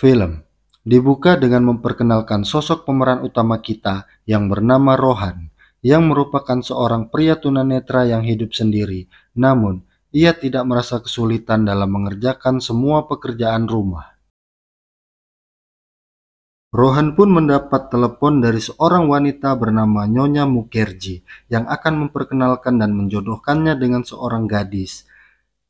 Film dibuka dengan memperkenalkan sosok pemeran utama kita yang bernama Rohan, yang merupakan seorang pria tunanetra yang hidup sendiri. Namun, ia tidak merasa kesulitan dalam mengerjakan semua pekerjaan rumah. Rohan pun mendapat telepon dari seorang wanita bernama Nyonya Mukherjee yang akan memperkenalkan dan menjodohkannya dengan seorang gadis.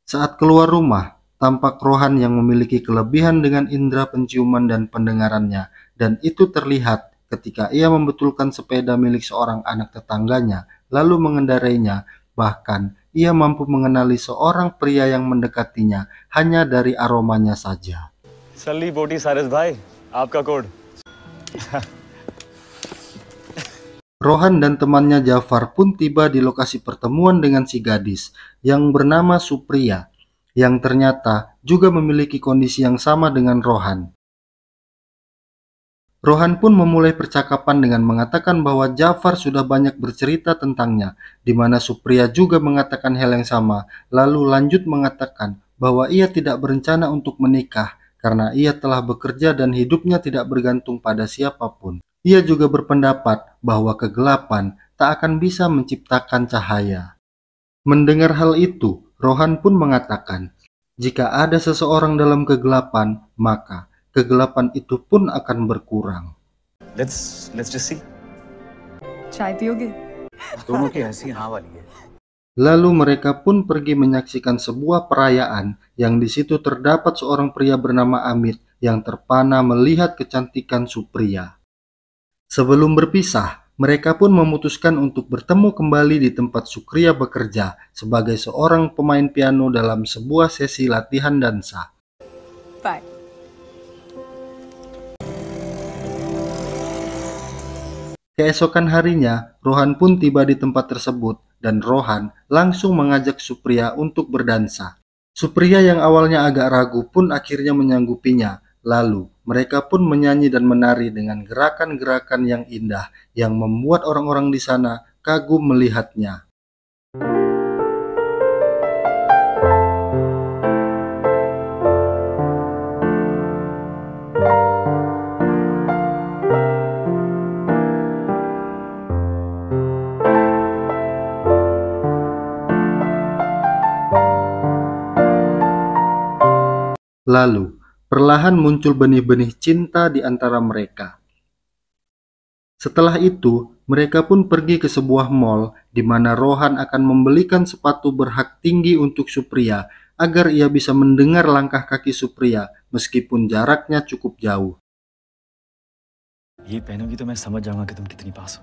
Saat keluar rumah, tampak Rohan yang memiliki kelebihan dengan indera penciuman dan pendengarannya, dan itu terlihat ketika ia membetulkan sepeda milik seorang anak tetangganya, lalu mengendarainya. Bahkan, ia mampu mengenali seorang pria yang mendekatinya hanya dari aromanya saja. Salli Boti Cyrus bhai, aapka code. Rohan dan temannya Jafar pun tiba di lokasi pertemuan dengan si gadis yang bernama Supriya, yang ternyata juga memiliki kondisi yang sama dengan Rohan. Rohan pun memulai percakapan dengan mengatakan bahwa Jafar sudah banyak bercerita tentangnya, di mana Supriya juga mengatakan hal yang sama, lalu lanjut mengatakan bahwa ia tidak berencana untuk menikah karena ia telah bekerja dan hidupnya tidak bergantung pada siapapun. Ia juga berpendapat bahwa kegelapan tak akan bisa menciptakan cahaya. Mendengar hal itu, Rohan pun mengatakan, jika ada seseorang dalam kegelapan, maka kegelapan itu pun akan berkurang. Let's just see. चाय पियोगे? दोनों की हंसी हाँ वाली है. Lalu mereka pun pergi menyaksikan sebuah perayaan yang di situ terdapat seorang pria bernama Amit yang terpana melihat kecantikan Supriya. Sebelum berpisah, mereka pun memutuskan untuk bertemu kembali di tempat Supriya bekerja sebagai seorang pemain piano dalam sebuah sesi latihan dansa. Bye. Keesokan harinya, Rohan pun tiba di tempat tersebut dan Rohan langsung mengajak Supriya untuk berdansa. Supriya yang awalnya agak ragu pun akhirnya menyanggupinya. Lalu, mereka pun menyanyi dan menari dengan gerakan-gerakan yang indah yang membuat orang-orang di sana kagum melihatnya. Lalu, perlahan muncul benih-benih cinta di antara mereka. Setelah itu, mereka pun pergi ke sebuah mall di mana Rohan akan membelikan sepatu berhak tinggi untuk Supriya agar ia bisa mendengar langkah kaki Supriya meskipun jaraknya cukup jauh. ये पहनोगी तो मैं समझ जाऊंगा कि तुम कितनी पास हो.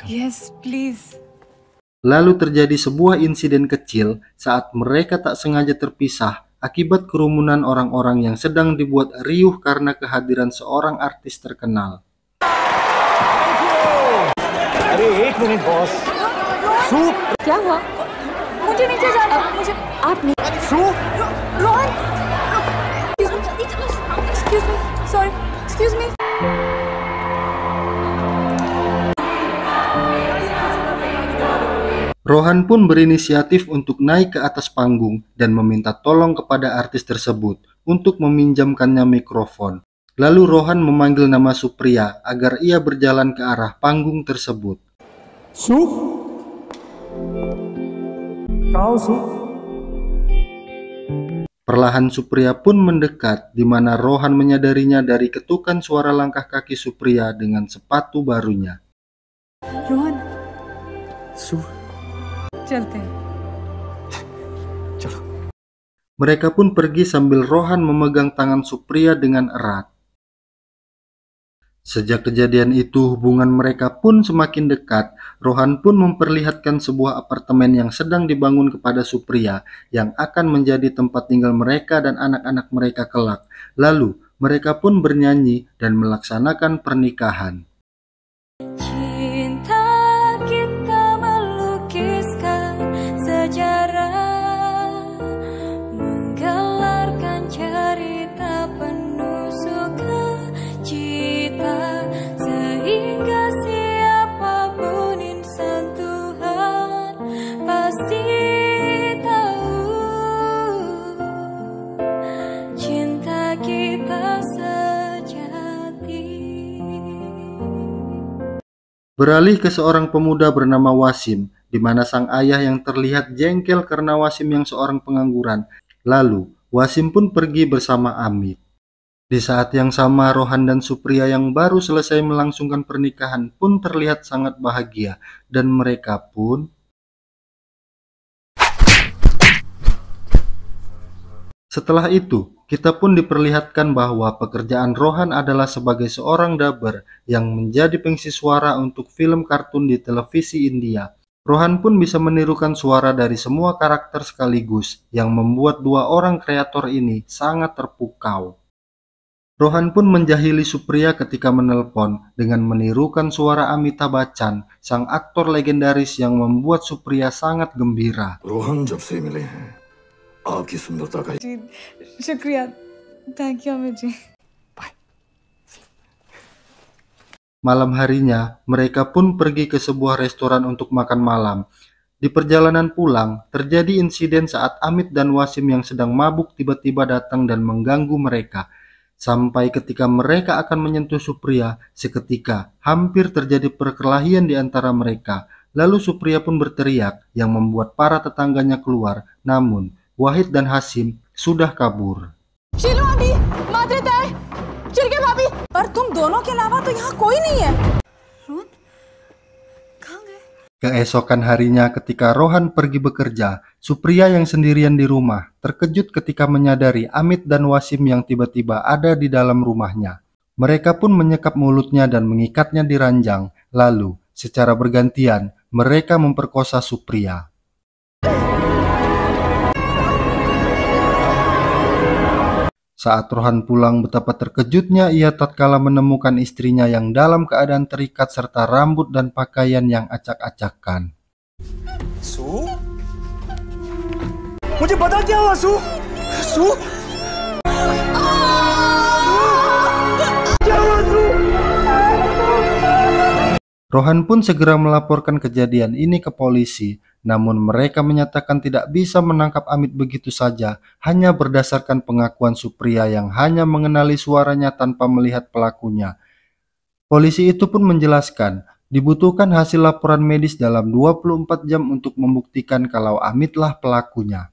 Yes, please. Lalu terjadi sebuah insiden kecil saat mereka tak sengaja terpisah akibat kerumunan orang-orang yang sedang dibuat riuh karena kehadiran seorang artis terkenal. अरे एक मिनट बॉस. सूप. क्या हुआ? मुझे नीचे जाना. मुझे आप नहीं. सूप. Rohan. Excuse me. Sorry. Excuse me. Rohan pun berinisiatif untuk naik ke atas panggung dan meminta tolong kepada artis tersebut untuk meminjamkannya mikrofon. Lalu Rohan memanggil nama Supriya agar ia berjalan ke arah panggung tersebut. Soup. कहाँ हो soup? Perlahan Supriya pun mendekat, di mana Rohan menyadarinya dari ketukan suara langkah kaki Supriya dengan sepatu barunya. Rohan, soup. चलते हैं. चलो. Mereka pun pergi sambil Rohan memegang tangan Supriya dengan erat. Sejak kejadian itu, hubungan mereka pun semakin dekat. Rohan pun memperlihatkan sebuah apartemen yang sedang dibangun kepada Supriya, yang akan menjadi tempat tinggal mereka dan anak-anak mereka kelak. Lalu, mereka pun bernyanyi dan melaksanakan pernikahan. Cinta kita melukiskan sejarah, menggelarkan cerita penuh sukacita, sehingga siapapun insan Tuhan pasti tahu cinta kita sejati. Beralih ke seorang pemuda bernama Wasim, di mana sang ayah yang terlihat jengkel karena Wasim yang seorang pengangguran. Lalu, Wasim pun pergi bersama Amit. Di saat yang sama, Rohan dan Supriya yang baru selesai melangsungkan pernikahan pun terlihat sangat bahagia, dan mereka pun setelah itu, kita pun diperlihatkan bahwa pekerjaan Rohan adalah sebagai seorang dubber yang menjadi pengisi suara untuk film kartun di televisi India. Rohan pun bisa menirukan suara dari semua karakter sekaligus, yang membuat dua orang kreator ini sangat terpukau. Rohan pun menjahili Supriya ketika menelpon dengan menirukan suara Amitabh Bachchan, sang aktor legendaris yang membuat Supriya sangat gembira. Rohan जब से मिले हैं आपकी सुंदरता का जी शुक्रिया, thank you Amit ji. Malam harinya, mereka pun pergi ke sebuah restoran untuk makan malam. Di perjalanan pulang, terjadi insiden saat Amit dan Wasim yang sedang mabuk tiba-tiba datang dan mengganggu mereka. Sampai ketika mereka akan menyentuh Supriya, seketika hampir terjadi perkelahian di antara mereka. Lalu Supriya pun berteriak yang membuat para tetangganya keluar. Namun, Wahid dan Hasim sudah kabur. शीलू आंटी, माद्रिता है, चिरके भाभी, पर तुम दोनों के अलावा तो यहाँ कोई नहीं है। रोहन, कहाँ गए? Keesokan harinya ketika Rohan pergi bekerja, Supriya yang sendirian di rumah terkejut ketika menyadari Amit dan Wasim yang tiba-tiba ada di dalam rumahnya. Mereka pun menyekap mulutnya dan mengikatnya di ranjang. Lalu, secara bergantian, mereka memperkosa Supriya. Saat Rohan pulang, betapa terkejutnya ia tatkala menemukan istrinya yang dalam keadaan terikat serta rambut dan pakaian yang acak-acakan. सू मुझे पता क्या हुआ सू सू Rohan pun segera melaporkan kejadian ini ke polisi, namun mereka menyatakan tidak bisa menangkap Amit begitu saja, hanya berdasarkan pengakuan Supriya yang hanya mengenali suaranya tanpa melihat pelakunya. Polisi itu pun menjelaskan, dibutuhkan hasil laporan medis dalam 24 jam untuk membuktikan kalau Amitlah pelakunya.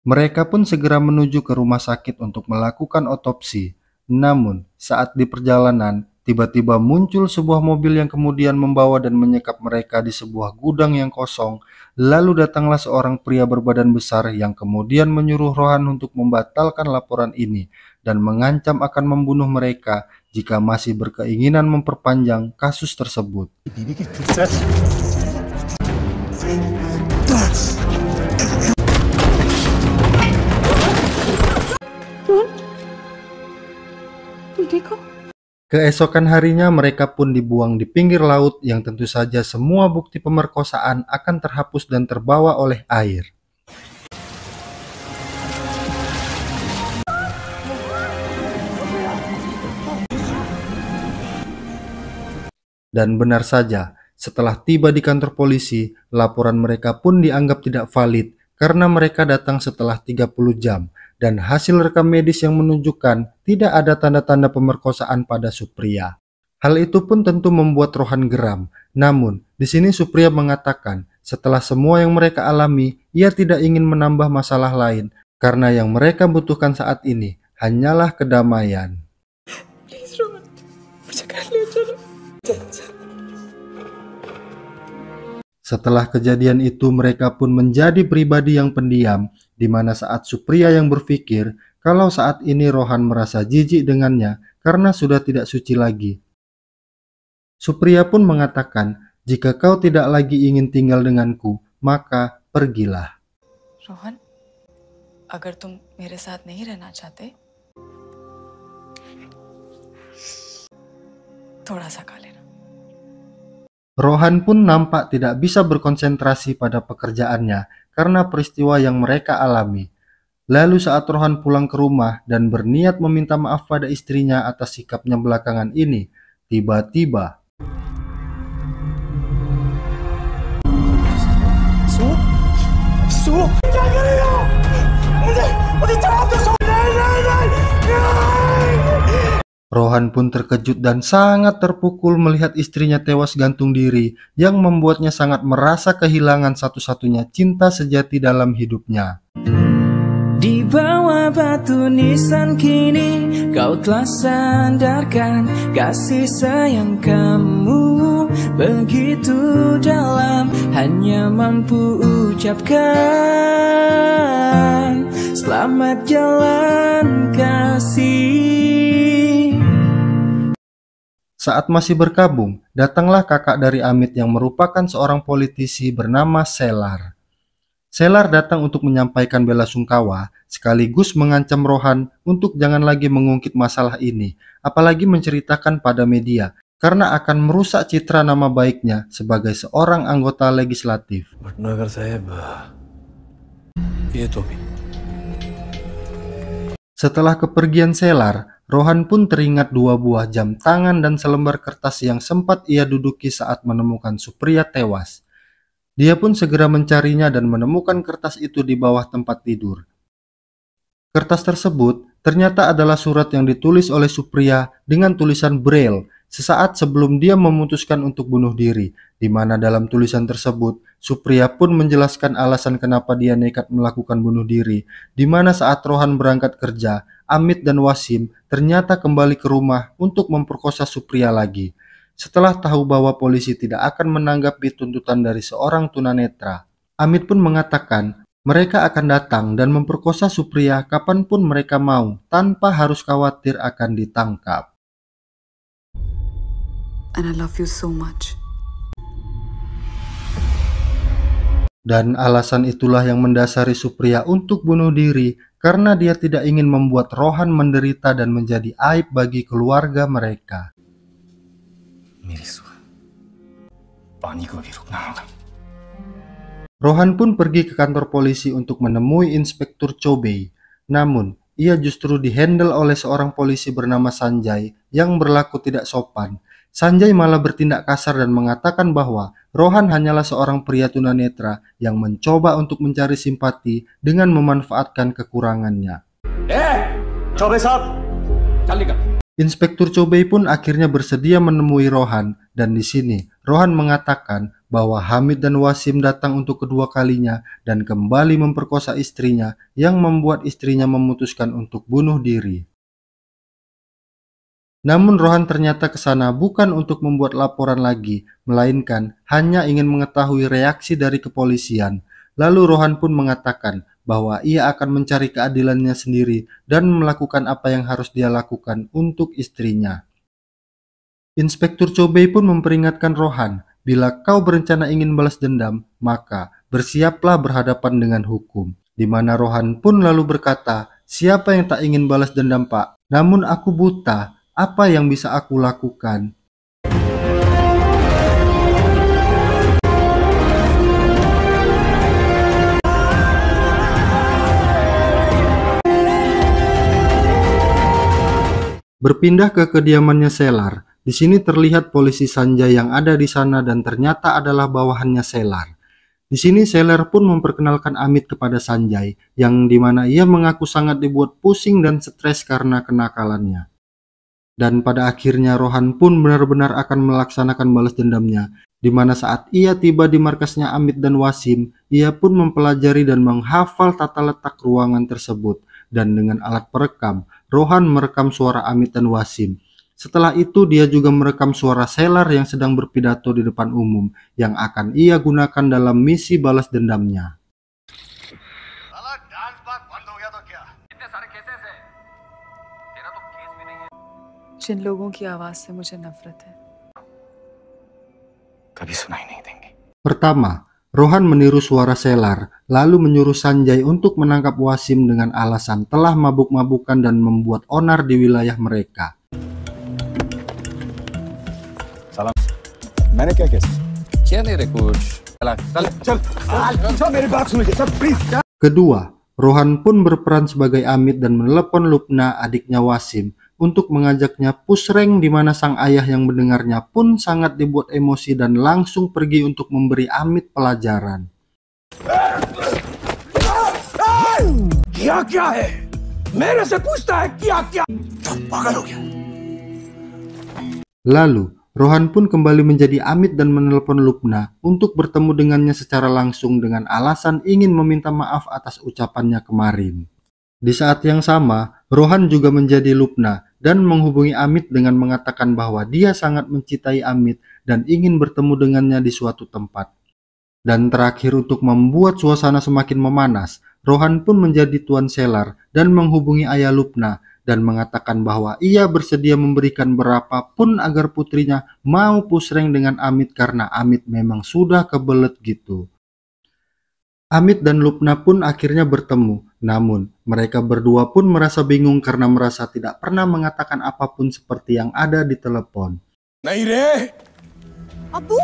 Mereka pun segera menuju ke rumah sakit untuk melakukan otopsi. Namun, saat di perjalanan, tiba-tiba muncul sebuah mobil yang kemudian membawa dan menyekap mereka di sebuah gudang yang kosong. Lalu datanglah seorang pria berbadan besar yang kemudian menyuruh Rohan untuk membatalkan laporan ini dan mengancam akan membunuh mereka jika masih berkeinginan memperpanjang kasus tersebut. Keesokan harinya mereka pun dibuang di pinggir laut yang tentu saja semua bukti pemerkosaan akan terhapus dan terbawa oleh air. Dan benar saja, setelah tiba di kantor polisi, laporan mereka pun dianggap tidak valid karena mereka datang setelah 30 jam. Dan hasil rekam medis yang menunjukkan tidak ada tanda-tanda pemerkosaan pada Supriya. Hal itu pun tentu membuat Rohan geram. Namun, di sini Supriya mengatakan, setelah semua yang mereka alami, ia tidak ingin menambah masalah lain, karena yang mereka butuhkan saat ini hanyalah kedamaian. Please Rohan, मुझे कर लिया चलो। Setelah kejadian itu, mereka pun menjadi pribadi yang pendiam, di mana saat Supriya yang berpikir kalau saat ini Rohan merasa jijik dengannya karena sudah tidak suci lagi. Supriya pun mengatakan, jika kau tidak lagi ingin tinggal denganku, maka pergilah. Rohan, अगर तुम मेरे साथ नहीं रहना चाहते, थोड़ा सा खा लेना. Rohan pun nampak tidak bisa berkonsentrasi pada pekerjaannya karena peristiwa yang mereka alami. Lalu saat Rohan pulang ke rumah dan berniat meminta maaf pada istrinya atas sikapnya belakangan ini, tiba-tiba Rohan pun terkejut dan sangat terpukul melihat istrinya tewas gantung diri yang membuatnya sangat merasa kehilangan satu-satunya cinta sejati dalam hidupnya. Di bawah batu nisan kini kau telah sandarkan, kasih sayang kamu begitu dalam, hanya mampu ucapkan selamat jalan kasih. Saat masih berkabung, datanglah kakak dari Amit yang merupakan seorang politisi bernama Selar. Selar datang untuk menyampaikan belasungkawa, sekaligus mengancam Rohan untuk jangan lagi mengungkit masalah ini, apalagi menceritakan pada media, karena akan merusak citra nama baiknya sebagai seorang anggota legislatif. Bhatnagar साहब ये तो भी Setelah kepergian Selar, Rohan pun teringat 2 buah jam tangan dan selembar kertas yang sempat ia duduki saat menemukan Supriya tewas. Dia pun segera mencarinya dan menemukan kertas itu di bawah tempat tidur. Kertas tersebut ternyata adalah surat yang ditulis oleh Supriya dengan tulisan Braille sesaat sebelum dia memutuskan untuk bunuh diri, di mana dalam tulisan tersebut Supriya pun menjelaskan alasan kenapa dia nekat melakukan bunuh diri, di mana saat Rohan berangkat kerja, Amit dan Wasim ternyata kembali ke rumah untuk memperkosa Supriya lagi. Setelah tahu bahwa polisi tidak akan menanggapi tuntutan dari seorang tunanetra, Amit pun mengatakan mereka akan datang dan memperkosa Supriya kapanpun mereka mau, tanpa harus khawatir akan ditangkap. And I love you so much. Dan alasan itulah yang mendasari Supriya untuk bunuh diri, karena dia tidak ingin membuat Rohan menderita dan menjadi aib bagi keluarga mereka. मेरी सुहा पानी को भी रुकना होगा. Rohan pun pergi ke kantor polisi untuk menemui Inspektur Chobei. Namun, ia justru dihandle oleh seorang polisi bernama Sanjay yang berlaku tidak sopan. Sanjay malah bertindak kasar dan mengatakan bahwa Rohan hanyalah seorang pria tunanetra yang mencoba untuk mencari simpati dengan memanfaatkan kekurangannya. Choubey साहब चल निकल. Inspektur Chobei pun akhirnya bersedia menemui Rohan, dan di sini Rohan mengatakan bahwa Hamid dan Wasim datang untuk kedua kalinya dan kembali memperkosa istrinya yang membuat istrinya memutuskan untuk bunuh diri. Namun Rohan ternyata ke sana bukan untuk membuat laporan lagi, melainkan hanya ingin mengetahui reaksi dari kepolisian. Lalu Rohan pun mengatakan bahwa ia akan mencari keadilannya sendiri dan melakukan apa yang harus dia lakukan untuk istrinya. Inspektur Chobei pun memperingatkan Rohan, bila kau berencana ingin balas dendam, maka bersiaplah berhadapan dengan hukum. Di mana Rohan pun lalu berkata, siapa yang tak ingin balas dendam, Pak? Namun aku buta. Apa yang bisa aku lakukan? Berpindah ke kediamannya Selar. Di sini terlihat polisi Sanjay yang ada di sana dan ternyata adalah bawahannya Selar. Di sini Selar pun memperkenalkan Amit kepada Sanjay, yang dimana ia mengaku sangat dibuat pusing dan stres karena kenakalannya. Dan pada akhirnya Rohan pun benar-benar akan melaksanakan balas dendamnya, di mana saat ia tiba di markasnya Amit dan Wasim, ia pun mempelajari dan menghafal tata letak ruangan tersebut, dan dengan alat perekam, Rohan merekam suara Amit dan Wasim. Setelah itu dia juga merekam suara Selar yang sedang berpidato di depan umum, yang akan ia gunakan dalam misi balas dendamnya. जिन लोगों की आवाज से मुझे नफरत है। कभी सुनाई नहीं देंगे। Pertama, Rohan meniru suara Selar, lalu menyuruh Sanjay untuk menangkap Wasim dengan alasan telah mabuk-mabukan dan membuat onar di wilayah mereka. Salam. मैंने क्या किया? क्या नहीं रे कुछ. चल. मेरी बात सुनिए sir please. Kedua, Rohan pun berperan sebagai Amit dan menelepon Lupna, adiknya Wasim, untuk mengajaknya push rank, di mana sang ayah yang mendengarnya pun sangat dibuat emosi dan langsung pergi untuk memberi Amit pelajaran. क्या है मेरे से पूछता है क्या पागल हो गया. Lalu, Rohan pun kembali menjadi Amit dan menelepon Lupna untuk bertemu dengannya secara langsung dengan alasan ingin meminta maaf atas ucapannya kemarin. Di saat yang sama, Rohan juga menjadi Lupna dan menghubungi Amit dengan mengatakan bahwa dia sangat mencintai Amit dan ingin bertemu dengannya di suatu tempat. Dan terakhir, untuk membuat suasana semakin memanas, Rohan pun menjadi Tuan Selar dan menghubungi ayah Lupna dan mengatakan bahwa ia bersedia memberikan berapapun agar putrinya mau push rank dengan Amit karena Amit memang sudah kebelet gitu. Amit dan Lupna pun akhirnya bertemu, namun mereka berdua pun merasa bingung karena merasa tidak pernah mengatakan apapun seperti yang ada di telepon. Abu?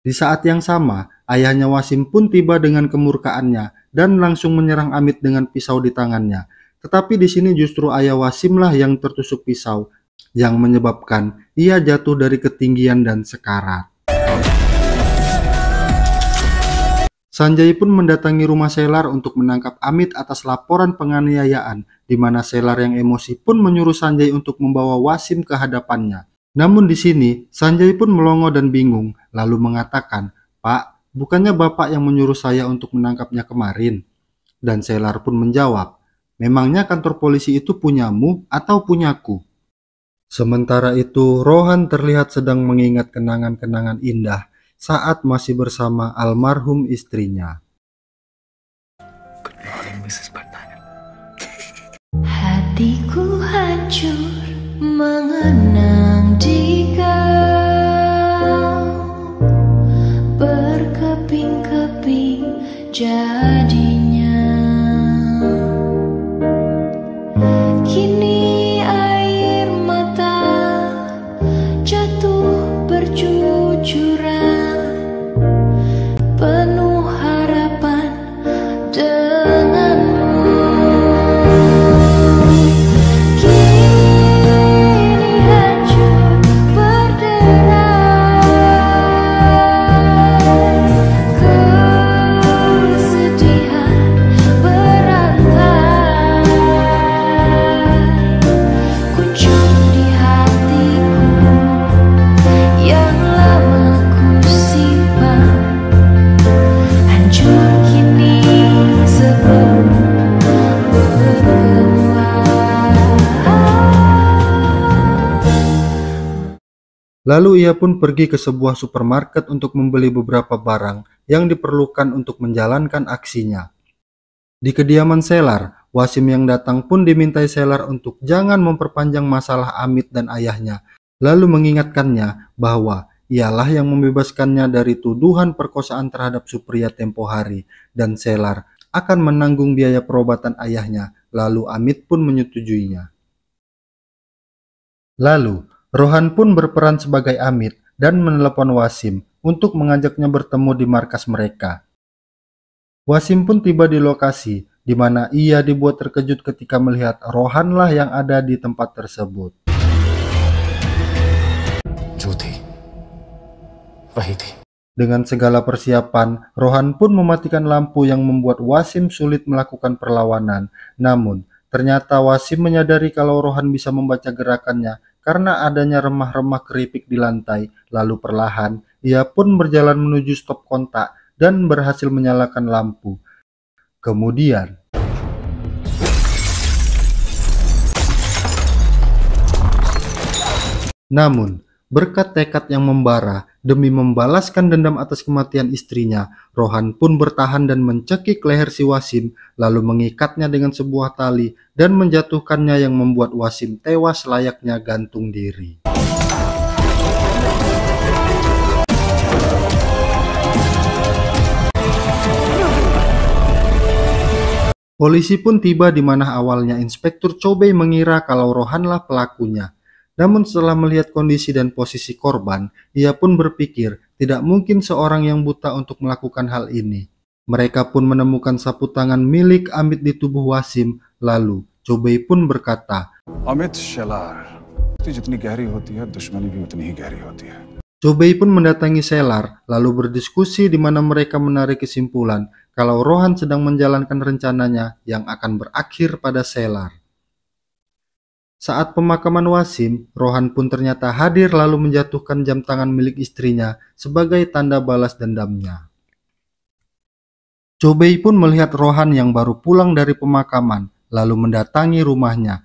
Di saat yang sama, ayahnya Wasim pun tiba dengan kemurkaannya dan langsung menyerang Amit dengan pisau di tangannya. Tetapi di sini justru ayah Wasim lah yang tertusuk pisau, yang menyebabkan ia jatuh dari ketinggian dan sekarat. Sanjay pun mendatangi rumah Selar untuk menangkap Amit atas laporan penganiayaan, di mana Selar yang emosi pun menyuruh Sanjay untuk membawa Wasim ke hadapannya. Namun di sini, Sanjay pun melongo dan bingung, lalu mengatakan, "Pak, bukannya Bapak yang menyuruh saya untuk menangkapnya kemarin?" Dan Selar pun menjawab, "Memangnya kantor polisi itu punyamu atau punyaku?" Sementara itu, Rohan terlihat sedang mengingat kenangan-kenangan indah saat masih bersama almarhum istrinya. Good morning, Mrs. Patnaik. Hatiku hancur mengenang di kau, berkeping-keping jadinya. Kini air mata jatuh bercucuran, penuh harapan denganmu. Kini hancur berderai, kesedihan berantai, kuncup di hatiku yang lama ku simpan, hancur kini sebelum Lalu ia pun pergi ke sebuah supermarket untuk membeli beberapa barang yang diperlukan untuk menjalankan aksinya. Di kediaman Selar, Wasim yang datang pun dimintai Selar untuk jangan memperpanjang masalah Amit dan ayahnya, lalu mengingatkannya bahwa ialah yang membebaskannya dari tuduhan perkosaan terhadap Supriya tempo hari, dan Selar akan menanggung biaya perobatan ayahnya. Lalu Amit pun menyetujuinya. Lalu Rohan pun berperan sebagai Amit dan menelepon Wasim untuk mengajaknya bertemu di markas mereka. Wasim pun tiba di lokasi, di mana ia dibuat terkejut ketika melihat Rohan lah yang ada di tempat tersebut. Dengan segala persiapan, Rohan pun mematikan lampu yang membuat Wasim sulit melakukan perlawanan. Namun, ternyata Wasim menyadari kalau Rohan bisa membaca gerakannya karena adanya remah-remah keripik di lantai. Lalu perlahan, ia pun berjalan menuju stop kontak dan berhasil menyalakan lampu. Kemudian, namun berkat tekad yang membara Demi membalaskan dendam atas kematian istrinya, Rohan pun bertahan dan mencekik leher si Wasim, lalu mengikatnya dengan sebuah tali dan menjatuhkannya yang membuat Wasim tewas layaknya gantung diri. Polisi pun tiba di mana awalnya Inspektur Chobei mengira kalau Rohanlah pelakunya. Namun setelah melihat kondisi dan posisi korban, ia pun berpikir tidak mungkin seorang yang buta untuk melakukan hal ini. Mereka pun menemukan sapu tangan milik Amit di tubuh Wasim. Lalu Chobei pun berkata, Amit शेलार जितनी गहरी होती है दुश्मनी भी उतनी ही गहरी होती है. Chobei pun mendatangi Selar, lalu berdiskusi di mana mereka menarik kesimpulan kalau Rohan sedang menjalankan rencananya yang akan berakhir pada Selar. Saat pemakaman Wasim, Rohan pun ternyata hadir lalu menjatuhkan jam tangan milik istrinya sebagai tanda balas dendamnya. Chobei pun melihat Rohan yang baru pulang dari pemakaman, lalu mendatangi rumahnya.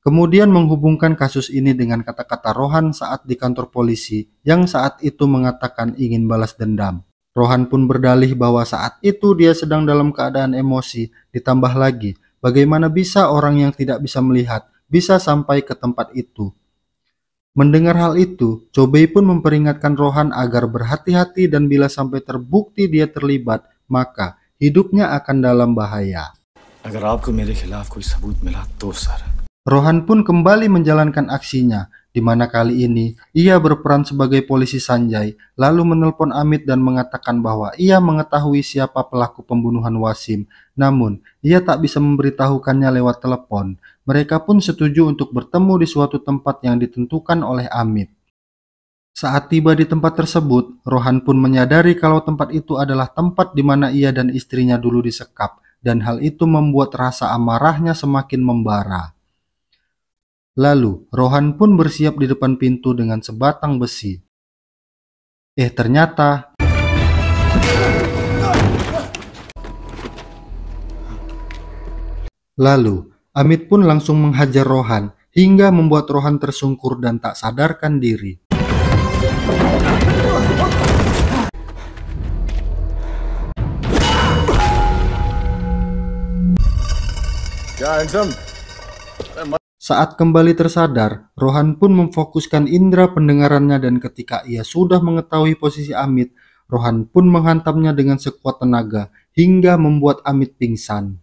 Kemudian menghubungkan kasus ini dengan kata-kata Rohan saat di kantor polisi yang saat itu mengatakan ingin balas dendam. Rohan pun berdalih bahwa saat itu dia sedang dalam keadaan emosi, ditambah lagi bagaimana bisa orang yang tidak bisa melihat bisa sampai ke tempat itu. Mendengar hal itu, Chobei pun memperingatkan Rohan agar berhati-hati dan bila sampai terbukti dia terlibat, maka hidupnya akan dalam bahaya. अगर आपको मेरे खिलाफ कोई सबूत मिला तो sir. Rohan pun kembali menjalankan aksinya, di mana kali ini ia berperan sebagai polisi Sanjay, lalu menelpon Amit dan mengatakan bahwa ia mengetahui siapa pelaku pembunuhan Wasim, namun ia tak bisa memberitahukannya lewat telepon. Mereka pun setuju untuk bertemu di suatu tempat yang ditentukan oleh Amit. Saat tiba di tempat tersebut, Rohan pun menyadari kalau tempat itu adalah tempat di mana ia dan istrinya dulu disekap, dan hal itu membuat rasa amarahnya semakin membara. Lalu, Rohan pun bersiap di depan pintu dengan sebatang besi. Ternyata Lalu, Amit pun langsung menghajar Rohan hingga membuat Rohan tersungkur dan tak sadarkan diri. क्या handsome? Saat kembali tersadar, Rohan pun memfokuskan indera pendengarannya dan ketika ia sudah mengetahui posisi Amit, Rohan pun menghantamnya dengan sekuat tenaga hingga membuat Amit pingsan.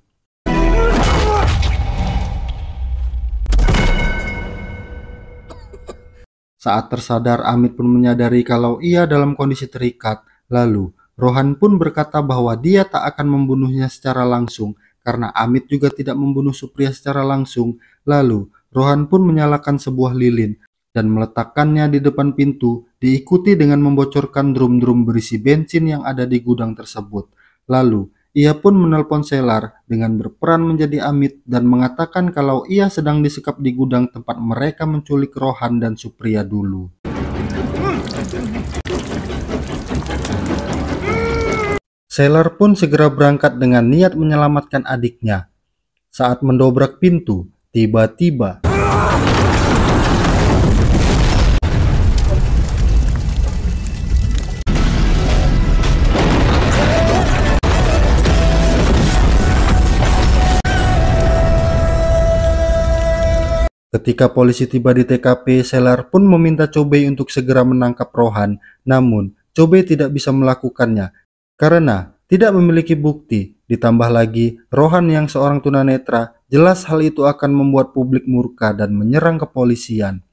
Saat tersadar, Amit pun menyadari kalau ia dalam kondisi terikat. Lalu, Rohan pun berkata bahwa dia tak akan membunuhnya secara langsung karena Amit juga tidak membunuh Supriya secara langsung. Lalu, Rohan pun menyalakan sebuah lilin dan meletakkannya di depan pintu, diikuti dengan membocorkan drum-drum berisi bensin yang ada di gudang tersebut. Lalu, ia pun menelpon Selar dengan berperan menjadi Amit dan mengatakan kalau ia sedang disekap di gudang tempat mereka menculik Rohan dan Supriya dulu. Selar pun segera berangkat dengan niat menyelamatkan adiknya. Saat mendobrak pintu, tiba-tiba ketika polisi tiba di TKP, Selar pun meminta Chobei untuk segera menangkap Rohan. Namun, Chobei tidak bisa melakukannya karena tidak memiliki bukti. Ditambah lagi, Rohan yang seorang tunanetra, jelas hal itu akan membuat publik murka dan menyerang kepolisian.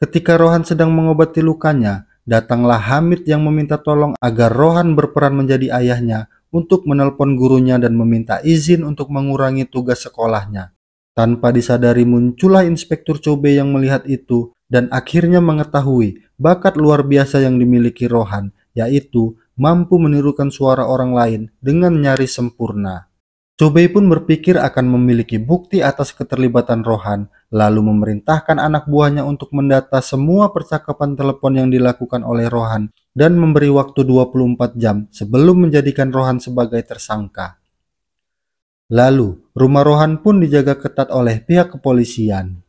Ketika Rohan sedang mengobati lukanya, datanglah Hamid yang meminta tolong agar Rohan berperan menjadi ayahnya untuk menelpon gurunya dan meminta izin untuk mengurangi tugas sekolahnya. Tanpa disadari muncullah Inspektur Chobei yang melihat itu dan akhirnya mengetahui bakat luar biasa yang dimiliki Rohan, yaitu mampu menirukan suara orang lain dengan nyaris sempurna. Chobei pun berpikir akan memiliki bukti atas keterlibatan Rohan, lalu memerintahkan anak buahnya untuk mendata semua percakapan telepon yang dilakukan oleh Rohan dan memberi waktu 24 jam sebelum menjadikan Rohan sebagai tersangka. Lalu, rumah Rohan pun dijaga ketat oleh pihak kepolisian.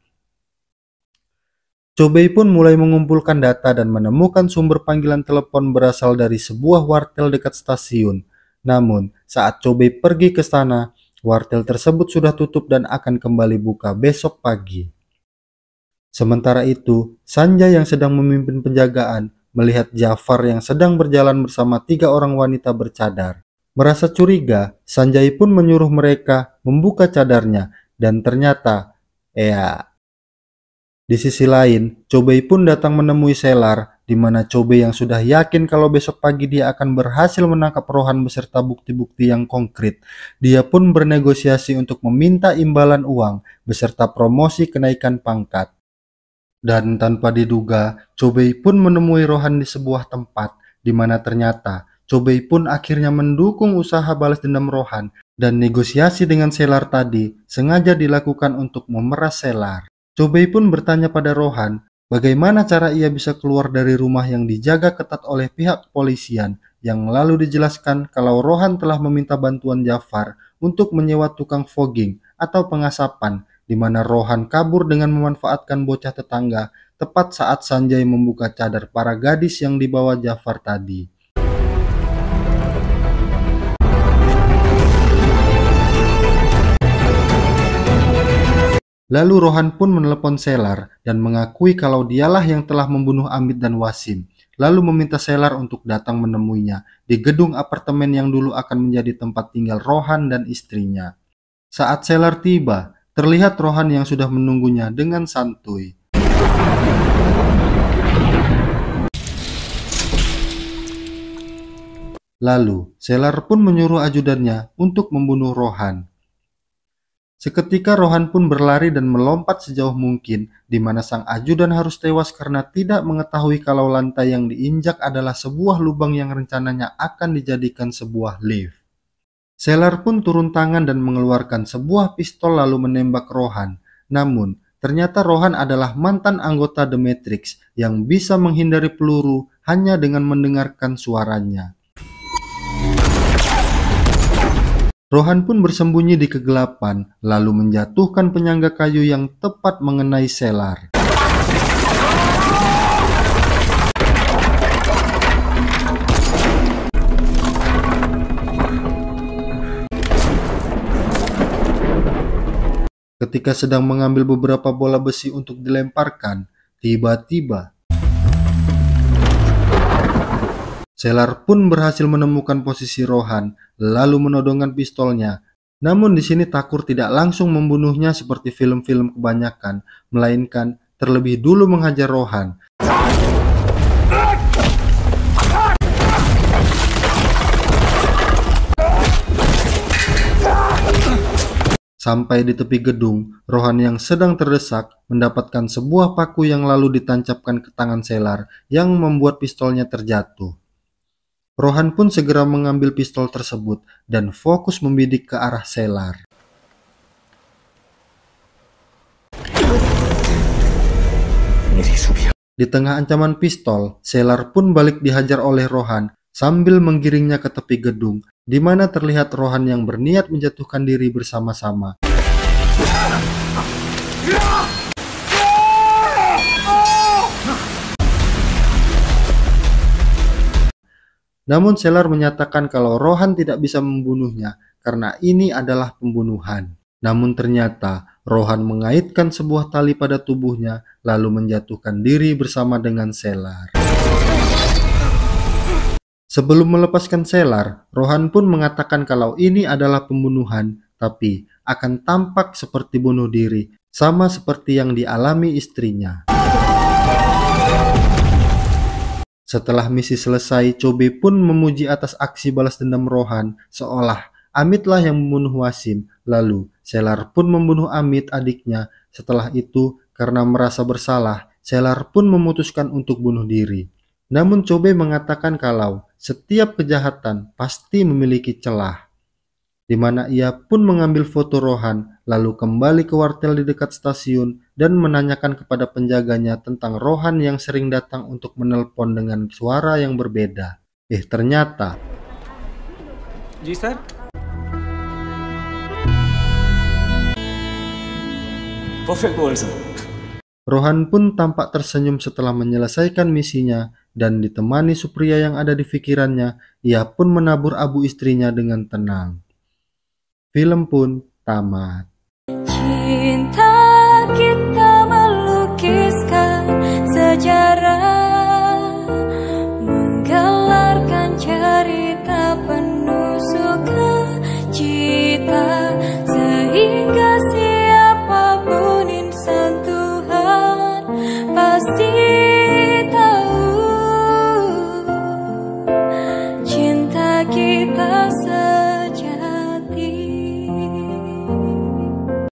Chobei pun mulai mengumpulkan data dan menemukan sumber panggilan telepon berasal dari sebuah wartel dekat stasiun. Namun, saat Chobei pergi ke sana, wartel tersebut sudah tutup dan akan kembali buka besok pagi. Sementara itu, Sanjay yang sedang memimpin penjagaan melihat Jafar yang sedang berjalan bersama 3 orang wanita bercadar. Merasa curiga, Sanjay pun menyuruh mereka membuka cadarnya dan ternyata, di sisi lain, Chobei pun datang menemui Selar, di mana Chobei yang sudah yakin kalau besok pagi dia akan berhasil menangkap Rohan beserta bukti-bukti yang konkret. Dia pun bernegosiasi untuk meminta imbalan uang beserta promosi kenaikan pangkat. Dan tanpa diduga, Chobei pun menemui Rohan di sebuah tempat, di mana ternyata Chobei pun akhirnya mendukung usaha balas dendam Rohan, dan negosiasi dengan Selar tadi sengaja dilakukan untuk memeras Selar. Chobei pun bertanya pada Rohan, bagaimana cara ia bisa keluar dari rumah yang dijaga ketat oleh pihak kepolisian, yang lalu dijelaskan kalau Rohan telah meminta bantuan Jafar untuk menyewa tukang fogging atau pengasapan, di mana Rohan kabur dengan memanfaatkan bocah tetangga tepat saat Sanjay membuka cadar para gadis yang dibawa Jafar tadi. Lalu Rohan pun menelepon Selar dan mengakui kalau dialah yang telah membunuh Amit dan Wasim, lalu meminta Selar untuk datang menemuinya di gedung apartemen yang dulu akan menjadi tempat tinggal Rohan dan istrinya. Saat Selar tiba, terlihat Rohan yang sudah menunggunya dengan santuy. Lalu, Selar pun menyuruh ajudannya untuk membunuh Rohan. Seketika Rohan pun berlari dan melompat sejauh mungkin, di mana sang ajudan harus tewas karena tidak mengetahui kalau lantai yang diinjak adalah sebuah lubang yang rencananya akan dijadikan sebuah lift. Selar pun turun tangan dan mengeluarkan sebuah pistol lalu menembak Rohan. Namun, ternyata Rohan adalah mantan anggota The Matrix yang bisa menghindari peluru hanya dengan mendengarkan suaranya. Rohan pun bersembunyi di kegelapan, lalu menjatuhkan penyangga kayu yang tepat mengenai Selar. Ketika sedang mengambil beberapa bola besi untuk dilemparkan, tiba-tiba Selar pun berhasil menemukan posisi Rohan, lalu menodongkan pistolnya. Namun di sini Takur tidak langsung membunuhnya seperti film-film kebanyakan, melainkan terlebih dulu menghajar Rohan. Sampai di tepi gedung, Rohan yang sedang terdesak mendapatkan sebuah paku yang lalu ditancapkan ke tangan Selar yang membuat pistolnya terjatuh. Rohan pun segera mengambil pistol tersebut dan fokus membidik ke arah Selar. Di tengah ancaman pistol, Selar pun balik dihajar oleh Rohan sambil menggiringnya ke tepi gedung, di mana terlihat Rohan yang berniat menjatuhkan diri bersama-sama. Namun Selar menyatakan kalau Rohan tidak bisa membunuhnya karena ini adalah pembunuhan. Namun ternyata Rohan mengaitkan sebuah tali pada tubuhnya lalu menjatuhkan diri bersama dengan Selar. Sebelum melepaskan Selar, Rohan pun mengatakan kalau ini adalah pembunuhan, tapi akan tampak seperti bunuh diri, sama seperti yang dialami istrinya. Setelah misi selesai, Chobei pun memuji atas aksi balas dendam Rohan, seolah Amitlah yang membunuh Wasim. Lalu, Selar pun membunuh Amit adiknya. Setelah itu, karena merasa bersalah, Selar pun memutuskan untuk bunuh diri. Namun Chobei mengatakan kalau setiap kejahatan pasti memiliki celah, di mana ia pun mengambil foto Rohan, lalu kembali ke wartel di dekat stasiun dan menanyakan kepada penjaganya tentang Rohan yang sering datang untuk menelpon dengan suara yang berbeda. Ternyata जी sir perfect word sir Rohan pun tampak tersenyum setelah menyelesaikan misinya, dan ditemani Supriya yang ada di pikirannya, ia pun menabur abu istrinya dengan tenang. Film pun tamat. Cinta kita melukiskan sejarah, menggelarkan cerita penuh sukacita, sehingga siapapun insan Tuhan pasti